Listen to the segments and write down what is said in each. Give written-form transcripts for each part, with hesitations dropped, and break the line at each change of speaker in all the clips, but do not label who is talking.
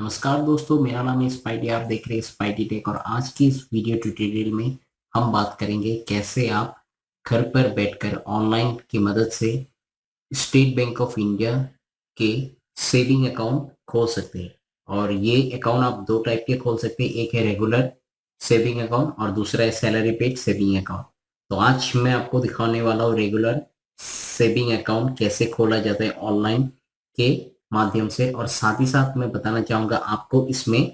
नमस्कार दोस्तों, मेरा नाम है स्पाइडी। आप देख रहे हैं स्पाइडी टेक और आज की इस वीडियो ट्यूटोरियल में हम बात करेंगे कैसे आप घर पर बैठकर ऑनलाइन की मदद से स्टेट बैंक ऑफ इंडिया के सेविंग अकाउंट खोल सकते हैं। और ये अकाउंट आप दो टाइप के खोल सकते हैं, एक है रेगुलर सेविंग अकाउंट और दूसरा है सैलरी पेड सेविंग अकाउंट। तो आज मैं आपको दिखाने वाला हूँ रेगुलर सेविंग अकाउंट कैसे खोला जाता है ऑनलाइन के माध्यम से, और साथ ही साथ मैं बताना चाहूँगा आपको इसमें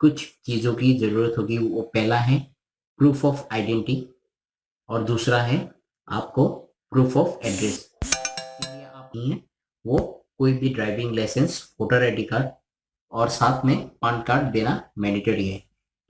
कुछ चीज़ों की ज़रूरत होगी। वो पहला है प्रूफ ऑफ आइडेंटिटी और दूसरा है आपको प्रूफ ऑफ एड्रेस। के लिए आप नहीं है वो कोई भी driving licence, voter ID card और साथ में पान कार्ड देना मैंडेटरी है।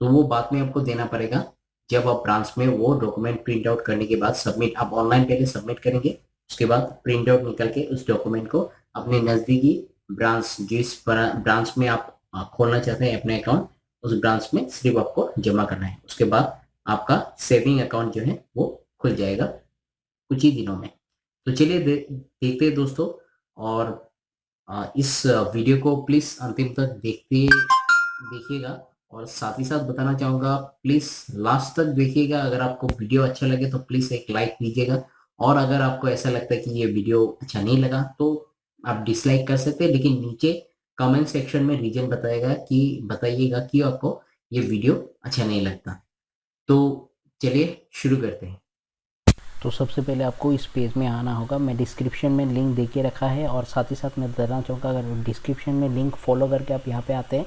तो वो बाद में आपको देना पड़ेगा जब आप ब्रांच में वो डॉक्यूमेंट प्रिंट आउट करने के बाद सबमिट, आप ऑनलाइन पहले सबमिट करेंगे, उसके बाद प्रिंट आउट निकल के उस डॉक्यूमेंट को अपने नज़दीकी ब्रांच, जिस ब्रांच में आप खोलना चाहते हैं अपने अकाउंट, उस ब्रांच में सिर्फ आपको जमा करना है। उसके बाद आपका सेविंग अकाउंट जो है वो खुल जाएगा कुछ ही दिनों में। तो चलिए देखते हैं दोस्तों। और इस वीडियो को प्लीज़ अंतिम तक देखिएगा और साथ ही साथ बताना चाहूँगा प्लीज़ लास्ट तक देखिएगा। अगर आपको वीडियो अच्छा लगे तो प्लीज़ एक लाइक दीजिएगा, और अगर आपको ऐसा लगता है कि ये वीडियो अच्छा नहीं लगा तो आप डिसलाइक कर सकते हैं, लेकिन नीचे कमेंट सेक्शन में रीज़न बताइएगा कि आपको ये वीडियो अच्छा नहीं लगता। तो चलिए शुरू करते हैं।
तो सबसे पहले आपको इस पेज में आना होगा। मैं डिस्क्रिप्शन में लिंक दे के रखा है, और साथ ही साथ मैं बताना चाहूँगा अगर डिस्क्रिप्शन में लिंक फॉलो करके आप यहाँ पे आते हैं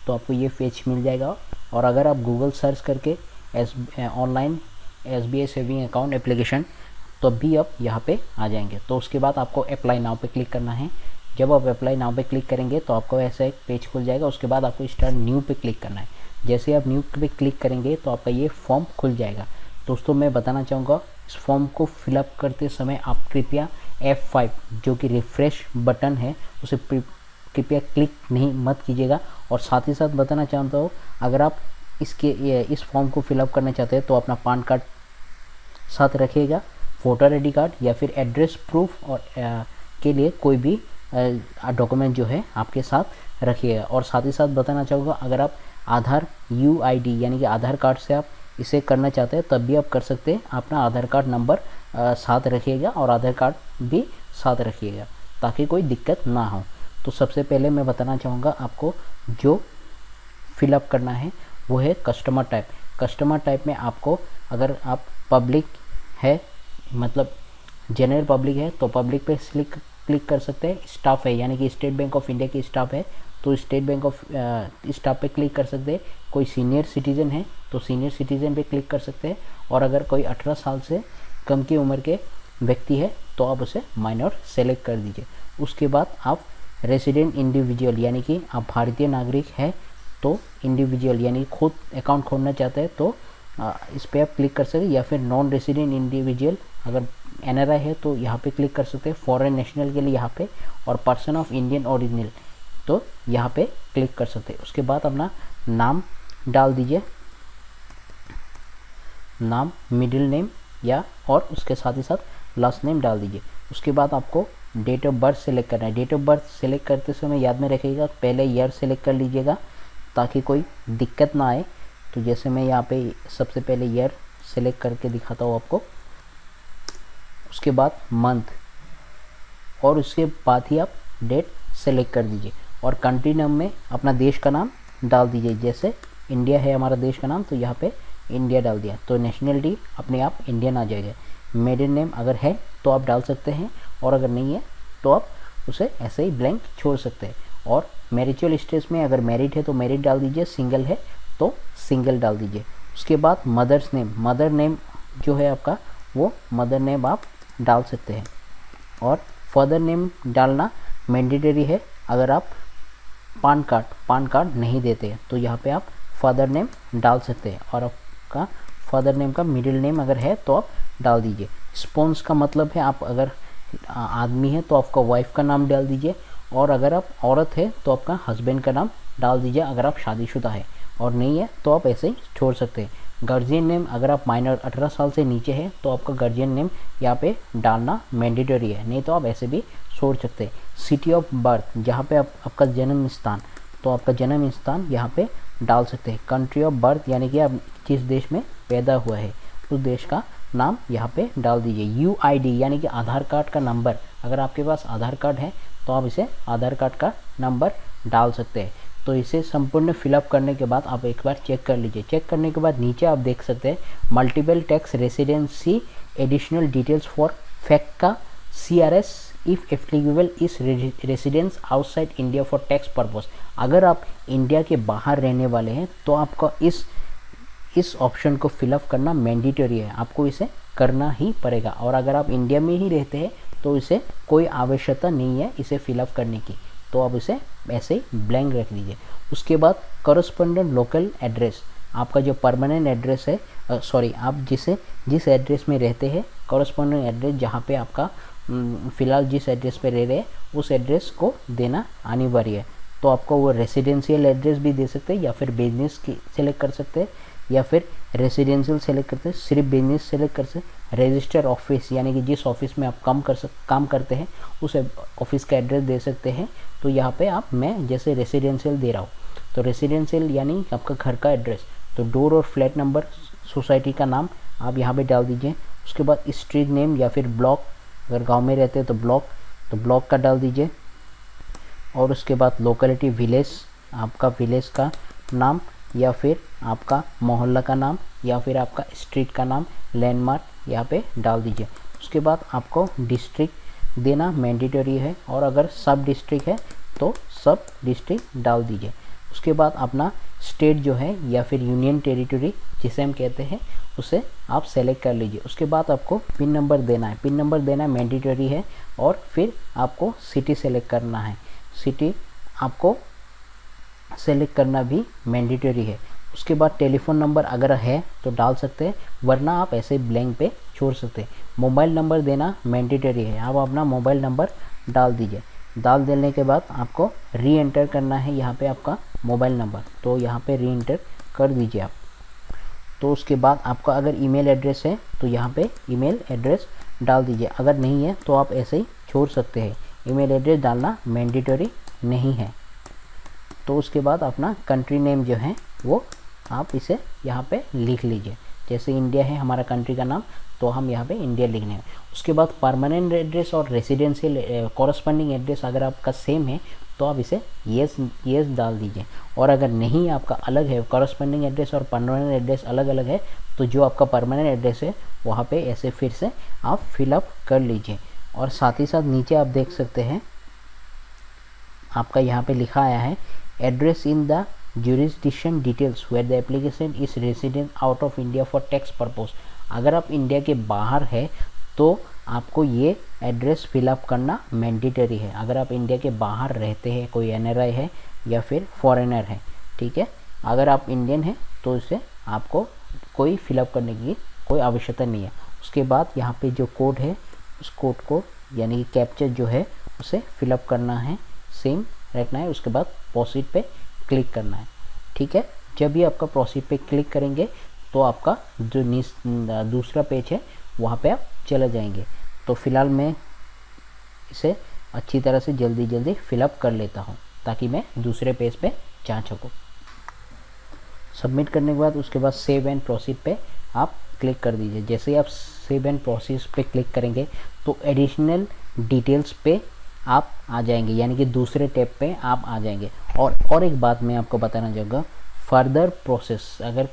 तो आपको ये पेज मिल जाएगा। और अगर आप गूगल सर्च करके online SBI saving account application, तो भी आप यहाँ पे आ जाएंगे। तो उसके बाद आपको अप्लाई नाउ पे क्लिक करना है। जब आप अप्लाई नाउ पे क्लिक करेंगे तो आपको ऐसा एक पेज खुल जाएगा। उसके बाद आपको स्टार्ट न्यू पे क्लिक करना है। जैसे आप न्यू पे क्लिक करेंगे तो आपका ये फॉर्म खुल जाएगा। दोस्तों मैं बताना चाहूँगा इस फॉर्म को फिलअप करते समय आप कृपया F5 जो कि रिफ़्रेश बटन है उसे कृपया क्लिक नहीं मत कीजिएगा। और साथ ही साथ बताना चाहता हूँ अगर आप इस फॉर्म को फिलअप करना चाहते हैं तो अपना पान कार्ड साथ रखिएगा, वोटर आईडी कार्ड या फिर एड्रेस प्रूफ और के लिए कोई भी डॉक्यूमेंट जो है आपके साथ रखिएगा। और साथ ही साथ बताना चाहूँगा अगर आप आधार UID यानी कि आधार कार्ड से आप इसे करना चाहते हैं तब भी आप कर सकते हैं। अपना आधार कार्ड नंबर साथ रखिएगा और आधार कार्ड भी साथ रखिएगा ताकि कोई दिक्कत ना हो। तो सबसे पहले मैं बताना चाहूँगा आपको जो फिलअप करना है वो है कस्टमर टाइप। कस्टमर टाइप में आपको अगर आप पब्लिक है, मतलब जनरल पब्लिक है, तो पब्लिक पे क्लिक कर सकते हैं। स्टाफ है यानी कि स्टेट बैंक ऑफ इंडिया की स्टाफ है तो स्टेट बैंक ऑफ स्टाफ पे क्लिक कर सकते हैं। कोई सीनियर सिटीज़न है तो सीनियर सिटीज़न पे क्लिक कर सकते हैं। और अगर कोई 18 साल से कम की उम्र के व्यक्ति है तो आप उसे माइनर सेलेक्ट कर दीजिए। उसके बाद आप रेसिडेंट इंडिविजुअल यानी कि आप भारतीय नागरिक है तो इंडिविजुअल यानी खुद अकाउंट खोलना चाहते हैं तो इस पर आप क्लिक कर सकते हैं। या फिर नॉन रेसिडेंट इंडिविजुअल अगर NRI है तो यहाँ पे क्लिक कर सकते हैं। फॉरेन नेशनल के लिए यहाँ पे, और पर्सन ऑफ इंडियन ओरिजिनल तो यहाँ पे क्लिक कर सकते हैं। उसके बाद अपना नाम डाल दीजिए, नाम, मिडिल नेम या और उसके साथ ही साथ लास्ट नेम डाल दीजिए। उसके बाद आपको डेट ऑफ बर्थ सेलेक्ट करना है। डेट ऑफ बर्थ सेलेक्ट करते समय याद में रखिएगा पहले ईयर सेलेक्ट कर लीजिएगा ताकि कोई दिक्कत ना आए। तो जैसे मैं यहाँ पे सबसे पहले ईयर सेलेक्ट करके दिखाता हूँ आपको। उसके बाद मंथ और उसके बाद ही आप डेट सेलेक्ट कर दीजिए। और कंट्री नाम में अपना देश का नाम डाल दीजिए। जैसे इंडिया है हमारा देश का नाम तो यहाँ पे इंडिया डाल दिया तो नेशनलिटी अपने आप इंडियन आ जाएगा। मेडिन नेम अगर है तो आप डाल सकते हैं, और अगर नहीं है तो आप उसे ऐसे ही ब्लैंक छोड़ सकते हैं। और मैरिजुअल स्टेटस में अगर मैरिड है तो मैरिड डाल दीजिए, सिंगल है तो सिंगल डाल दीजिए। उसके बाद मदर्स नेम, मदर नेम जो है आपका वो मदर नेम आप डाल सकते हैं। और फादर नेम डालना मैंडेटरी है। अगर आप पान कार्ड नहीं देते हैं तो यहाँ पे आप फादर नेम डाल सकते हैं। और आपका फादर नेम का मिडिल नेम अगर है तो आप डाल दीजिए। स्पॉन्स का मतलब है आप अगर आदमी है तो आपका वाइफ का नाम डाल दीजिए, और अगर आप औरत है तो आपका हस्बैंड का नाम डाल दीजिए अगर आप शादीशुदा है, और नहीं है तो आप ऐसे ही छोड़ सकते हैं। गार्जियन नेम अगर आप माइनर 18 साल से नीचे है तो आपका गार्जियन नेम यहाँ पे डालना मैंडेटरी है, नहीं तो आप ऐसे भी छोड़ सकते हैं। सिटी ऑफ बर्थ जहाँ पे आपका जन्म स्थान, तो आपका जन्म स्थान यहाँ पे डाल सकते हैं। कंट्री ऑफ बर्थ यानी कि आप जिस देश में पैदा हुआ है उस देश का नाम यहाँ पे डाल दीजिए। यूआईडी यानी कि आधार कार्ड का नंबर, अगर आपके पास आधार कार्ड है तो आप इसे आधार कार्ड का नंबर डाल सकते हैं। तो इसे संपूर्ण फिलअप करने के बाद आप एक बार चेक कर लीजिए। चेक करने के बाद नीचे आप देख सकते हैं multiple tax residency additional details for फैक्का CRS if applicable is residence outside India for tax purpose. अगर आप इंडिया के बाहर रहने वाले हैं तो आपका इस ऑप्शन को फिलअप करना मैंडेटरी है, आपको इसे करना ही पड़ेगा। और अगर आप इंडिया में ही रहते हैं तो इसे कोई आवश्यकता नहीं है इसे फिलअप करने की, तो आप इसे ऐसे ही ब्लैंक रख दीजिए। उसके बाद करस्पॉन्डेंट लोकल एड्रेस, आपका जो परमानेंट एड्रेस है, आप जिस एड्रेस में रहते हैं, करस्पॉन्डेंट एड्रेस जहाँ पे आपका फ़िलहाल जिस एड्रेस पे रह रहे हैं उस एड्रेस को देना अनिवार्य है। तो आपको वो रेसिडेंशियल एड्रेस भी दे सकते हैं या फिर बिजनेस की सेलेक्ट कर सकते हैं या फिर रेसिडेंशियल सेलेक्ट करते हैं, सिर्फ बिजनेस सेलेक्ट कर सकते हैं। रजिस्टर ऑफिस यानी कि जिस ऑफिस में आप काम करते हैं उस ऑफिस का एड्रेस दे सकते हैं। तो यहाँ पे मैं जैसे रेसिडेंशियल दे रहा हूँ तो रेसिडेंशियल यानी आपका घर का एड्रेस, तो डोर और फ्लैट नंबर, सोसाइटी का नाम आप यहाँ पे डाल दीजिए। उसके बाद स्ट्रीट नेम या फिर ब्लॉक, अगर गांव में रहते हैं तो ब्लॉक का डाल दीजिए। और उसके बाद लोकेलिटी विलेज, आपका विलेज का नाम या फिर आपका मोहल्ला का नाम या फिर आपका स्ट्रीट का नाम, लैंडमार्क यहाँ पे डाल दीजिए। उसके बाद आपको डिस्ट्रिक्ट देना मैंडेटरी है और अगर सब डिस्ट्रिक्ट है तो सब डिस्ट्रिक्ट डाल दीजिए। उसके बाद अपना स्टेट जो है या फिर यूनियन टेरिटरी जिसे हम कहते हैं उसे आप सेलेक्ट कर लीजिए। उसके बाद आपको पिन नंबर देना है, पिन नंबर देना मैंडेटरी है। और फिर आपको सिटी सेलेक्ट करना है, सिटी आपको सेलेक्ट करना भी मैंडेटरी है। उसके बाद टेलीफोन नंबर अगर है तो डाल सकते हैं, वरना आप ऐसे ब्लैंक पे छोड़ सकते हैं। मोबाइल नंबर देना मैंडेटरी है, आप अपना मोबाइल नंबर डाल दीजिए। डाल देने के बाद आपको री एंटर करना है यहाँ पे आपका मोबाइल नंबर, तो यहाँ पे री एंटर कर दीजिए आप। तो उसके बाद आपका अगर ईमेल एड्रेस है तो यहाँ पे ईमेल एड्रेस डाल दीजिए, अगर नहीं है तो आप ऐसे ही छोड़ सकते हैं, ईमेल एड्रेस डालना मैंडेटरी नहीं है। तो उसके बाद अपना कंट्री नेम जो है वो आप इसे यहाँ पे लिख लीजिए, जैसे इंडिया है हमारा कंट्री का नाम तो हम यहाँ पे इंडिया लिखने हैं। उसके बाद परमानेंट एड्रेस और रेसिडेंशियल कॉरस्पॉन्डिंग एड्रेस अगर आपका सेम है तो आप इसे येस डाल दीजिए। और अगर नहीं आपका अलग है, कॉरस्पॉन्डिंग एड्रेस और परमानेंट एड्रेस अलग अलग है, तो जो आपका परमानेंट एड्रेस है वहाँ पे ऐसे फिर से आप फिलअप कर लीजिए। और साथ ही साथ नीचे आप देख सकते हैं आपका यहाँ पे लिखा आया है address in the jurisdiction details where the application is resident out of India for tax purpose। अगर आप इंडिया के बाहर है तो आपको ये एड्रेस फिलअप करना मैंडेटरी है, अगर आप इंडिया के बाहर रहते हैं, कोई NRI है या फिर फॉरेनर है, ठीक है। अगर आप इंडियन हैं तो इसे आपको कोई फिलअप करने की कोई आवश्यकता नहीं है। उसके बाद यहाँ पे जो कोड है उस कोड को यानी कि कैप्चर जो है उसे फिलअप करना है, सेम रखना है। उसके बाद प्रोसीड पे क्लिक करना है, ठीक है। जब भी आपका प्रोसीड पे क्लिक करेंगे तो आपका जो दूसरा पेज है वहाँ पे आप चले जाएंगे। तो फिलहाल मैं इसे अच्छी तरह से जल्दी फिलअप कर लेता हूँ ताकि मैं दूसरे पेज पे जा सकूँ। सबमिट करने के बाद उसके बाद सेव एंड प्रोसीड पे आप क्लिक कर दीजिए। जैसे ही आप सेव एंड प्रोसीड पे क्लिक करेंगे तो एडिशनल डिटेल्स पे आप आ जाएंगे, यानी कि दूसरे टैब पे आप आ जाएंगे। और एक बात मैं आपको बताना चाहूँगा, फर्दर प्रोसेस अगर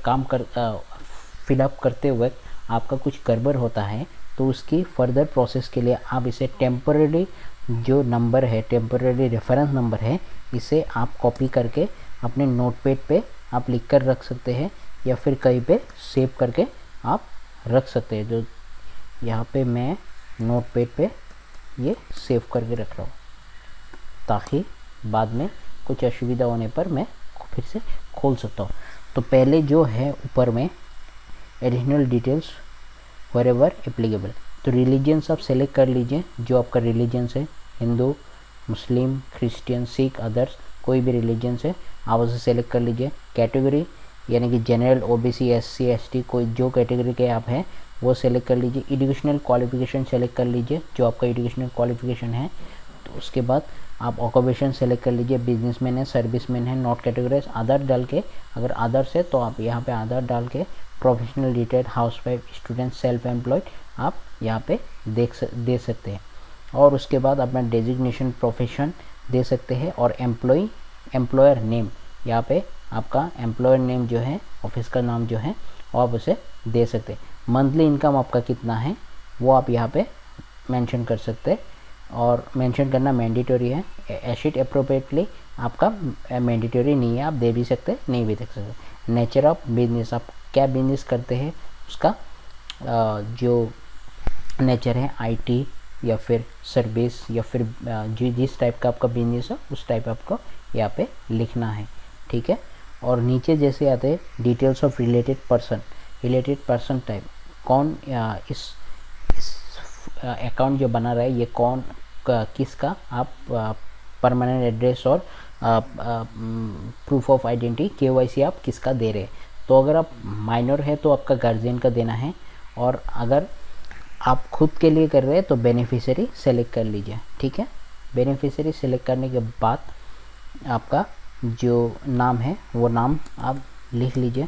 फिलअप करते हुए आपका कुछ गड़बड़ होता है तो उसकी फर्दर प्रोसेस के लिए आप इसे टेम्पररी जो नंबर है, टेम्पररी रेफरेंस नंबर है, इसे आप कॉपी करके अपने नोटपैड पे आप लिख कर रख सकते हैं या फिर कहीं पे सेव करके आप रख सकते हैं। जो यहाँ पे मैं नोटपैड पे ये सेव करके रख रहा हूँ ताकि बाद में कुछ असुविधा होने पर मैं फिर से खोल सकता हूँ। तो पहले जो है ऊपर में एडिशनल डिटेल्स व्हेरेवर एप्लीकेबल, तो रिलीजियंस आप सेलेक्ट कर लीजिए, जो आपका रिलीजियंस है, हिंदू, मुस्लिम, क्रिश्चियन, सिख, अदर्स, कोई भी रिलीजियंस है आप उसे सेलेक्ट कर लीजिए। कैटेगरी यानी कि जनरल, OBC, SC, ST, कोई जो कैटेगरी के आप हैं वो सेलेक्ट कर लीजिए। एजुकेशनल क्वालिफिकेशन सेलेक्ट कर लीजिए, जो आपका एजुकेशनल क्वालिफिकेशन है। तो उसके बाद आप ऑक्यूपेशन सेलेक्ट कर लीजिए, बिजनेसमैन है, सर्विसमैन है, नॉट कैटेगराइज, अदर डाल के, अगर अदर्स है तो आप यहाँ पे अदर डाल के professional, retired, housewife, student, self employed आप यहाँ पे दे सकते हैं। और उसके बाद अपना डेजिग्नेशन प्रोफेशन दे सकते हैं और एम्प्लॉयर नेम, यहाँ पे आपका एम्प्लॉयर नेम जो है, ऑफिस का नाम जो है वो आप उसे दे सकते हैं। मंथली इनकम आपका कितना है वो आप यहाँ पे मेंशन कर सकते हैं और मेंशन करना मैंडेटरी है। एशिट अप्रोप्रिएटली आपका मैंडेटरी नहीं है, आप दे भी सकते नहीं भी दे सकते। नेचर ऑफ बिजनेस, आप क्या बिजनेस करते हैं उसका जो नेचर है, आईटी या फिर सर्विस या फिर जिस टाइप का आपका बिजनेस है उस टाइप आपको यहाँ पे लिखना है, ठीक है। और नीचे जैसे आते हैं details of related person type, कौन इस अकाउंट जो बना रहा है ये कौन किसका आप परमानेंट एड्रेस और प्रूफ ऑफ आइडेंटिटी केवाईसी आप किसका दे रहे हैं। तो अगर आप माइनर है तो आपका गार्जियन का देना है, और अगर आप खुद के लिए कर रहे हैं तो बेनिफिशियरी सेलेक्ट कर लीजिए, ठीक है। बेनिफिशियरी सेलेक्ट करने के बाद आपका जो नाम है वो नाम आप लिख लीजिए,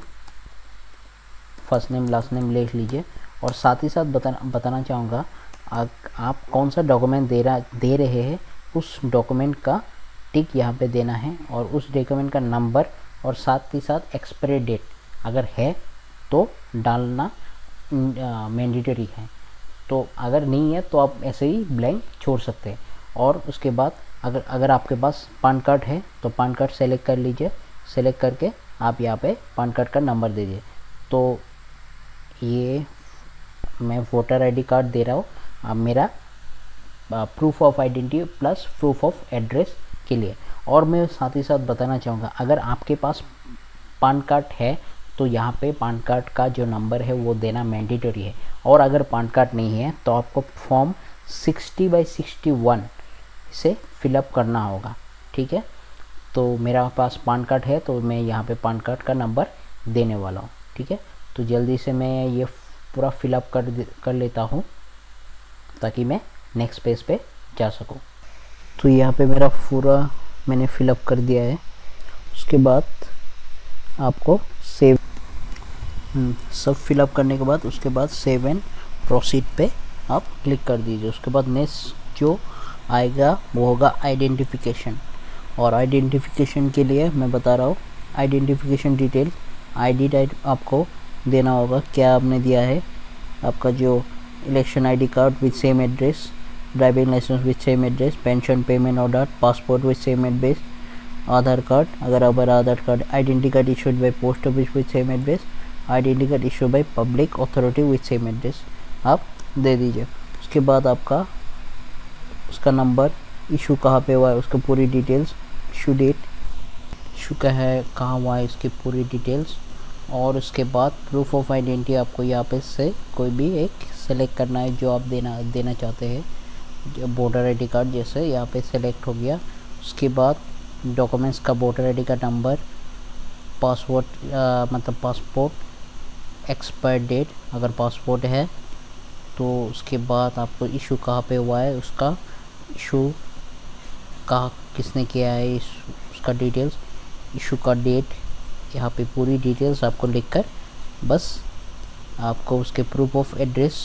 फर्स्ट नेम लास्ट नेम लिख लीजिए। और साथ ही साथ बताना चाहूँगा आप कौन सा डॉक्यूमेंट दे रहे हैं उस डॉक्यूमेंट का टिक यहाँ पे देना है, और उस डॉक्यूमेंट का नंबर और साथ ही साथ एक्सपायरी डेट अगर है तो डालना मैंडेटरी है, तो अगर नहीं है तो आप ऐसे ही ब्लैंक छोड़ सकते हैं। और उसके बाद अगर आपके पास पान कार्ड है तो पान कार्ड सेलेक्ट कर लीजिए, सेलेक्ट करके आप यहाँ पे पान कार्ड का नंबर दीजिए। तो ये मैं वोटर आईडी कार्ड दे रहा हूँ, अब मेरा proof of identity plus proof of address के लिए। और मैं साथ ही साथ बताना चाहूँगा अगर आपके पास पान कार्ड है तो यहाँ पे पान कार्ड का जो नंबर है वो देना मैंडेटरी है, और अगर पान कार्ड नहीं है तो आपको फॉर्म 60/61 से फिलअप करना होगा, ठीक है। तो मेरा पास पान कार्ड है तो मैं यहाँ पे पान कार्ड का नंबर देने वाला हूँ, ठीक है। तो जल्दी से मैं ये पूरा फिलअप कर लेता हूँ ताकि मैं नेक्स्ट पेज पे जा सकूँ। तो यहाँ पे मेरा पूरा मैंने फिलअप कर दिया है। उसके बाद आपको सेव सब फिलअप करने के बाद उसके बाद सेव एंड प्रोसीड पे आप क्लिक कर दीजिए। उसके बाद नेक्स्ट जो आएगा वो होगा आइडेंटिफिकेशन, और आइडेंटिफिकेशन के लिए मैं बता रहा हूँ आइडेंटिफिकेशन डिटेल आईडी टाइप आपको देना होगा, क्या आपने दिया है, आपका जो election ID card with same address, driving licence with same address, pension payment order, passport with same address, Aadhaar card, अगर Aadhaar card, identity card issued by post office with same address, identity card issue by public authority with same address आप दे दीजिए। उसके बाद आपका उसका number, issue कहाँ पे हुआ है उसका पूरी डिटेल्स, इशू डेट, इशू का है कहाँ हुआ है इसकी पूरी डिटेल्स। और उसके बाद प्रूफ ऑफ आइडेंटिटी आपको यहाँ पे से कोई भी एक सेलेक्ट करना है जो आप देना चाहते हैं, जो वोटर आईडी कार्ड जैसे यहाँ पे सेलेक्ट हो गया। उसके बाद डॉक्यूमेंट्स का वोटर आईडी का नंबर, पासपोर्ट एक्सपायर डेट अगर पासपोर्ट है तो, उसके बाद आपको इशू कहाँ पे हुआ है उसका, इशू कहाँ किसने किया है उसका डिटेल्स, इशू का डेट, यहाँ पे पूरी डिटेल्स आपको लिखकर बस आपको उसके प्रूफ ऑफ एड्रेस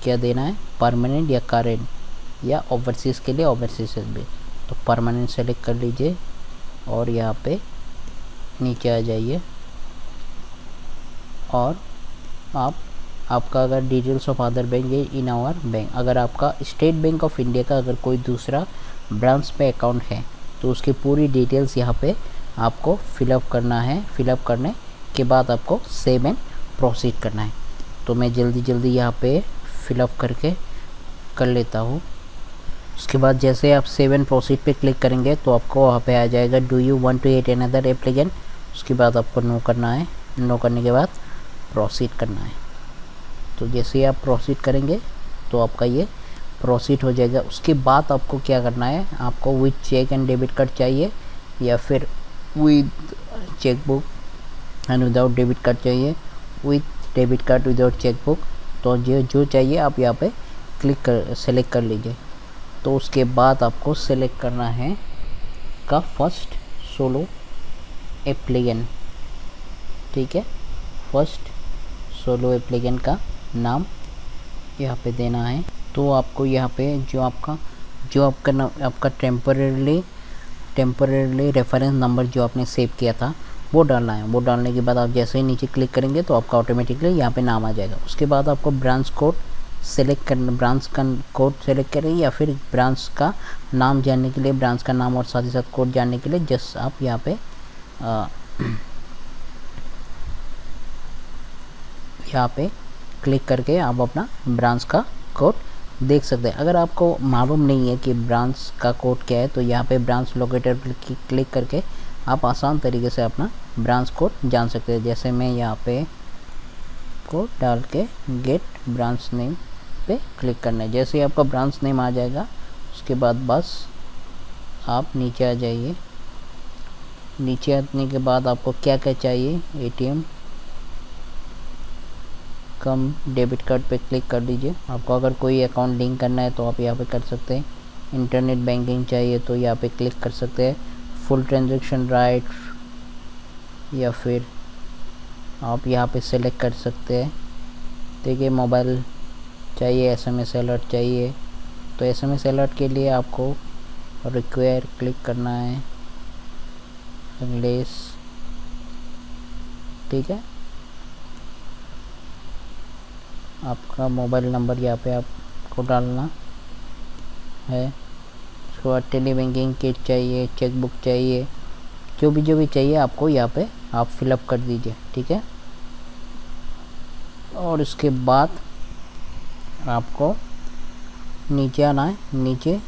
क्या देना है, परमानेंट या करेंट या ओवरसीज़ के लिए ओवरसीज़ भी, तो परमानेंट सेलेक्ट कर लीजिए और यहाँ पे नीचे आ जाइए। और आपका अगर डिटेल्स ऑफ अदर बैंक है इन आवर बैंक, अगर आपका स्टेट बैंक ऑफ इंडिया का अगर कोई दूसरा ब्रांच पे अकाउंट है तो उसकी पूरी डिटेल्स यहाँ पे आपको फिलअप करना है। फिलअप करने के बाद आपको सेव एंड प्रोसीड करना है। तो मैं जल्दी यहाँ पे फिलअप करके कर लेता हूँ। उसके बाद जैसे आप सेव एंड प्रोसीड पे क्लिक करेंगे तो आपको वहाँ पे आ जाएगा do you want to add another applicant. उसके बाद आपको नो करना है, नो करने के बाद प्रोसीड करना है। तो जैसे ही आप प्रोसीड करेंगे तो आपका ये प्रोसीड हो जाएगा। उसके बाद आपको क्या करना है, आपको with cheque and debit card चाहिए या फिर with chequebook and without debit card चाहिए, with debit card without chequebook, तो जो चाहिए आप यहाँ पे क्लिक कर सेलेक्ट कर लीजिए। तो उसके बाद आपको सेलेक्ट करना है का फर्स्ट सोलो एप्लीकेंट, ठीक है। फर्स्ट सोलो एप्लीकेंट का नाम यहाँ पे देना है। तो आपको यहाँ पे जो आपका नाम, आपका टेम्परेरली रेफरेंस नंबर जो आपने सेव किया था वो डालना है। वो डालने के बाद आप जैसे ही नीचे क्लिक करेंगे तो आपका ऑटोमेटिकली यहाँ पे नाम आ जाएगा। उसके बाद आपको ब्रांच कोड सेलेक्ट करना, ब्रांच का कोड सेलेक्ट करें या फिर ब्रांच का नाम जानने के लिए, ब्रांच का नाम और साथ ही साथ कोड जानने के लिए जस्ट आप यहाँ पे क्लिक करके आप अपना ब्रांच का कोड देख सकते हैं। अगर आपको मालूम नहीं है कि ब्रांच का कोड क्या है तो यहाँ पे ब्रांच लोकेटर पर क्लिक करके आप आसान तरीके से अपना ब्रांच कोड जान सकते हैं। जैसे मैं यहाँ पे कोड डाल के गेट ब्रांच नेम पे क्लिक करना है। जैसे ही आपका ब्रांच नेम आ जाएगा उसके बाद बस आप नीचे आ जाइए। नीचे आने के बाद आपको क्या क्या चाहिए, एटीएम कम डेबिट कार्ड पे क्लिक कर दीजिए। आपको अगर कोई अकाउंट लिंक करना है तो आप यहाँ पे कर सकते हैं। इंटरनेट बैंकिंग चाहिए तो यहाँ पे क्लिक कर सकते हैं। फुल ट्रांजैक्शन राइट या फिर आप यहाँ पे सेलेक्ट कर सकते हैं। देखिए मोबाइल चाहिए, एसएमएस अलर्ट चाहिए तो एसएमएस अलर्ट के लिए आपको रिक्वायर क्लिक करना है, इंग्लिश, ठीक है। आपका मोबाइल नंबर यहाँ पे आपको डालना है। उसके बाद टेली बैंकिंग किट चाहिए, चेकबुक चाहिए, जो भी चाहिए आपको यहाँ पे आप फिलअप कर दीजिए, ठीक है। और उसके बाद आपको नीचे आना है, नीचे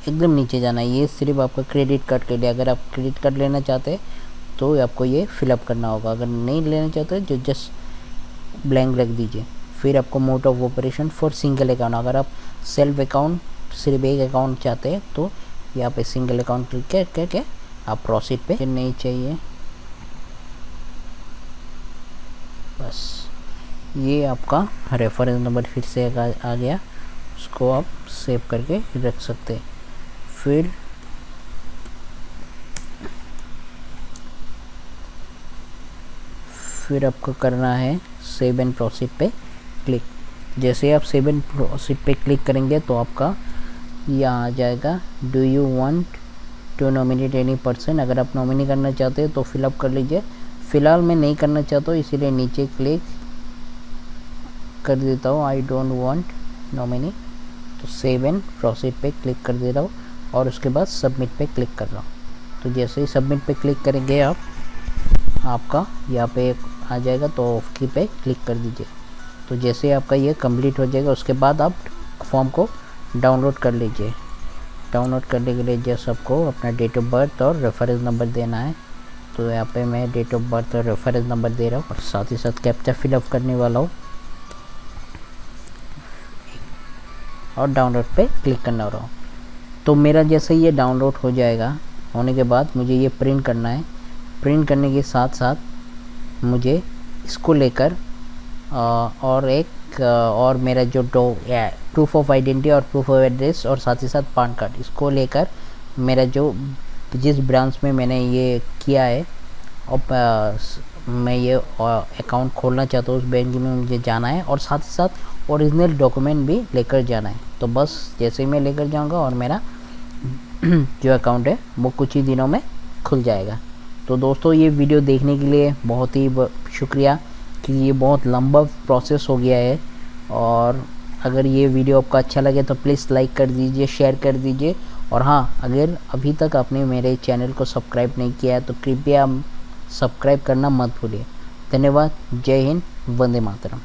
एकदम नीचे जाना है। ये सिर्फ आपका क्रेडिट कार्ड के लिए, अगर आप क्रेडिट कार्ड लेना चाहते हैं तो आपको ये फिलअप करना होगा। अगर नहीं लेना चाहते जो जस्ट ब्लैंक रख दीजिए। फिर आपको mode of operation for single account, अगर आप सेल्फ अकाउंट सिर्फ एक अकाउंट चाहते हैं तो यहाँ पे सिंगल अकाउंट क्लिक करके आप प्रोसीड पे नहीं चाहिए। बस ये आपका रेफरेंस नंबर फिर से आ गया, उसको आप सेव करके रख सकते हैं। फिर आपको करना है सेव एंड प्रोसीड पे क्लिक। जैसे आप सेव एंड प्रोसीड पे क्लिक करेंगे तो आपका यहाँ आ जाएगा do you want to nominate any person. अगर आप नॉमिनी करना चाहते हैं तो फिलअप कर लीजिए। फ़िलहाल मैं नहीं करना चाहता हूँ इसीलिए नीचे क्लिक कर देता हूँ, आई डोंट वांट नॉमिनी। तो सेव एंड प्रोसीड पे क्लिक कर दे रहा हूँ और उसके बाद सबमिट पे क्लिक कर रहा हूँ। तो जैसे ही सबमिट पे क्लिक करेंगे आप, आपका यहाँ पे आ जाएगा तो ऑफ की पे क्लिक कर दीजिए। तो जैसे ही आपका ये कंप्लीट हो जाएगा उसके बाद आप फॉर्म को डाउनलोड कर लीजिए। डाउनलोड करने के लिए जस्ट आपको अपना डेट ऑफ बर्थ और रेफरेंस नंबर देना है। तो यहाँ पे मैं डेट ऑफ बर्थ और रेफरेंस नंबर दे रहा हूँ और साथ ही साथ कैप्चा फिलअप करने वाला हूँ और डाउनलोड पे क्लिक करना हो रहा हूँ। तो मेरा जैसे ये डाउनलोड हो जाएगा, होने के बाद मुझे ये प्रिंट करना है। प्रिंट करने के साथ साथ मुझे इसको लेकर और एक और मेरा जो प्रूफ ऑफ आइडेंटिटी और प्रूफ ऑफ एड्रेस और साथ ही साथ पान कार्ड, इसको लेकर मेरा जो जिस ब्रांच में मैंने ये किया है और मैं ये अकाउंट खोलना चाहता हूँ उस बैंक में मुझे जाना है और साथ ही साथ ओरिजिनल डॉक्यूमेंट भी लेकर जाना है। तो बस जैसे ही मैं लेकर जाऊँगा और मेरा जो अकाउंट है वो कुछ ही दिनों में खुल जाएगा। तो दोस्तों ये वीडियो देखने के लिए बहुत ही शुक्रिया कि ये बहुत लंबा प्रोसेस हो गया है। और अगर ये वीडियो आपको अच्छा लगे तो प्लीज़ लाइक कर दीजिए, शेयर कर दीजिए। और हाँ, अगर अभी तक आपने मेरे चैनल को सब्सक्राइब नहीं किया है तो कृपया सब्सक्राइब करना मत भूलिए। धन्यवाद। जय हिंद, वंदे मातरम।